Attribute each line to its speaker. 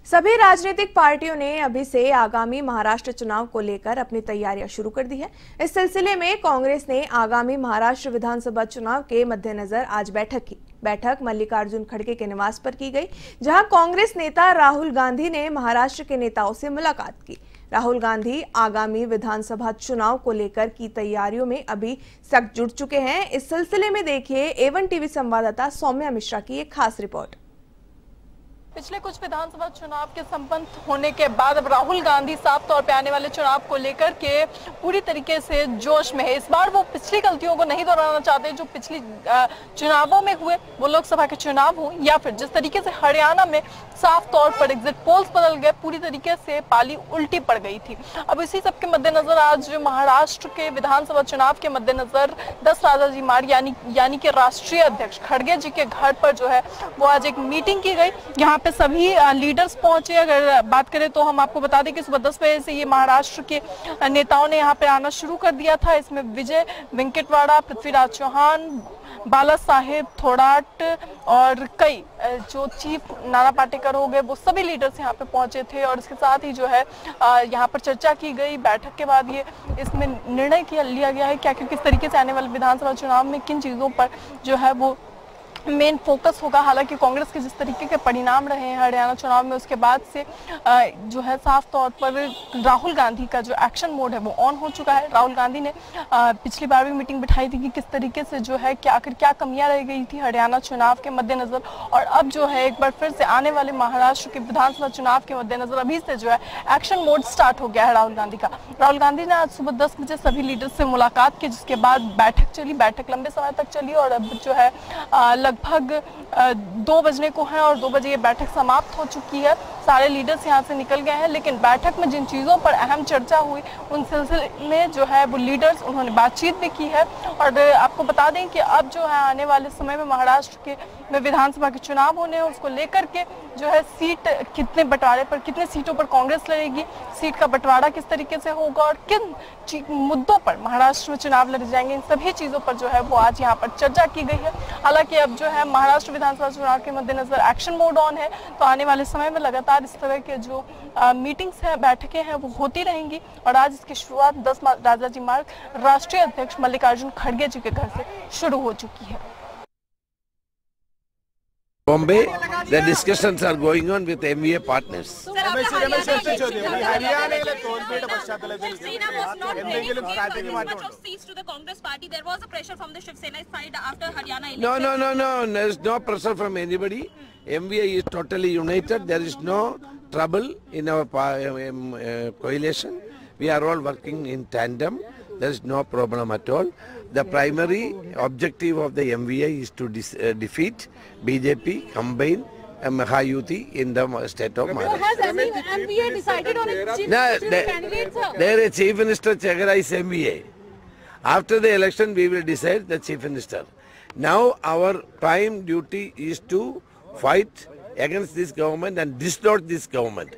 Speaker 1: सभी राजनीतिक पार्टियों ने अभी से आगामी महाराष्ट्र चुनाव को लेकर अपनी तैयारियां शुरू कर दी है। इस सिलसिले में कांग्रेस ने आगामी महाराष्ट्र विधानसभा चुनाव के मद्देनजर आज बैठक की। बैठक मल्लिकार्जुन खड़गे के निवास पर की गई, जहां कांग्रेस नेता राहुल गांधी ने महाराष्ट्र के नेताओं से मुलाकात की। राहुल गांधी आगामी विधानसभा चुनाव को लेकर की तैयारियों में अभी सख्त जुट चुके हैं। इस सिलसिले में देखिए A1 टीवी संवाददाता सौम्या मिश्रा की एक खास रिपोर्ट।
Speaker 2: पिछले कुछ विधानसभा चुनाव के संपन्न होने के बाद अब राहुल गांधी साफ तौर पे आने वाले चुनाव को लेकर के पूरी तरीके से जोश में है। इस बार वो पिछली गलतियों को नहीं दोहराना चाहते जो पिछली चुनावों में हुए, वो लोकसभा के चुनाव हो या फिर जिस तरीके से हरियाणा में साफ तौर पर एग्जिट पोल्स बदल गए, पूरी तरीके से पाली उल्टी पड़ गई थी। अब इसी सब के मद्देनजर आज महाराष्ट्र के विधानसभा चुनाव के मद्देनजर 10 राजाजी मार्ग यानी कि राष्ट्रीय अध्यक्ष खड़गे जी के घर पर जो है वो आज एक मीटिंग की गई। यहाँ पे सभी लीडर्स पहुंचे। अगर बात करें तो हम आपको बता दें कि सुबह 10 बजे से ये महाराष्ट्र के नेताओं ने यहाँ पे आना शुरू कर दिया था। इसमें विजय वेंकटवाड़ा, पृथ्वीराज चौहान, बाला साहेब थोराट और कई जो चीफ नाना पाटेकर हो गए, वो सभी लीडर्स यहाँ पे पहुंचे थे। और इसके साथ ही जो है यहाँ पर चर्चा की गई। बैठक के बाद ये इसमें निर्णय लिया गया है क्या किस तरीके से आने वाले विधानसभा चुनाव में किन चीजों पर जो है वो मेन फोकस होगा। हालांकि कांग्रेस के जिस तरीके के परिणाम रहे हैं हरियाणा चुनाव में, उसके बाद से जो है साफ तौर पर राहुल गांधी का जो एक्शन मोड है वो ऑन हो चुका है। राहुल गांधी ने पिछली बार भी मीटिंग बिठाई थी कि किस तरीके से जो है आखिर क्या कमियां रह गई थी हरियाणा चुनाव के मद्देनजर, और अब जो है एक बार फिर से आने वाले महाराष्ट्र के विधानसभा चुनाव के मद्देनजर अभी से जो है एक्शन मोड स्टार्ट हो गया है राहुल गांधी का। राहुल गांधी ने आज सुबह 10 बजे सभी लीडर्स से मुलाकात की, जिसके बाद बैठक चली। बैठक लंबे समय तक चली और अब जो है लगभग 2 बजने को है और 2 बजे ये बैठक समाप्त हो चुकी है। सारे लीडर्स यहाँ से निकल गए हैं, लेकिन बैठक में जिन चीज़ों पर अहम चर्चा हुई उन सिलसिले में जो है वो लीडर्स उन्होंने बातचीत भी की है। और आपको बता दें कि अब जो है आने वाले समय में महाराष्ट्र के में विधानसभा के चुनाव होने हैं, उसको लेकर के जो है सीट कितने बंटवारे पर, कितने सीटों पर कांग्रेस लड़ेगी, सीट का बंटवारा किस तरीके से होगा और किन मुद्दों पर महाराष्ट्र में चुनाव लड़े जाएंगे, इन सभी चीज़ों पर जो है वो आज यहाँ पर चर्चा की गई है। हालांकि अब जो है महाराष्ट्र विधानसभा चुनाव के मद्देनजर एक्शन मोड ऑन है, तो आने वाले समय में लगातार इस तरह के जो मीटिंग्स हैं, बैठकें हैं, वो होती रहेंगी। और आज इसकी शुरुआत 10 राजाजी मार्ग राष्ट्रीय अध्यक्ष मल्लिकार्जुन खड़गे जी के घर से शुरू हो चुकी है।
Speaker 3: Bombay, the discussions are going on with MVA partners. No. There's no pressure from anybody. MVA is totally united. There is no trouble in our coalition. We are all working in tandem. There is no problem at all. The primary objective of the MVA is to defeat BJP, combine Mahayuti in the state of Maharashtra.
Speaker 2: Has MVA decided on its chief candidate, sir?
Speaker 3: Their chief minister Chagara is MVA. After the election, we will decide the chief minister. Now our prime duty is to fight against this government and distort this government.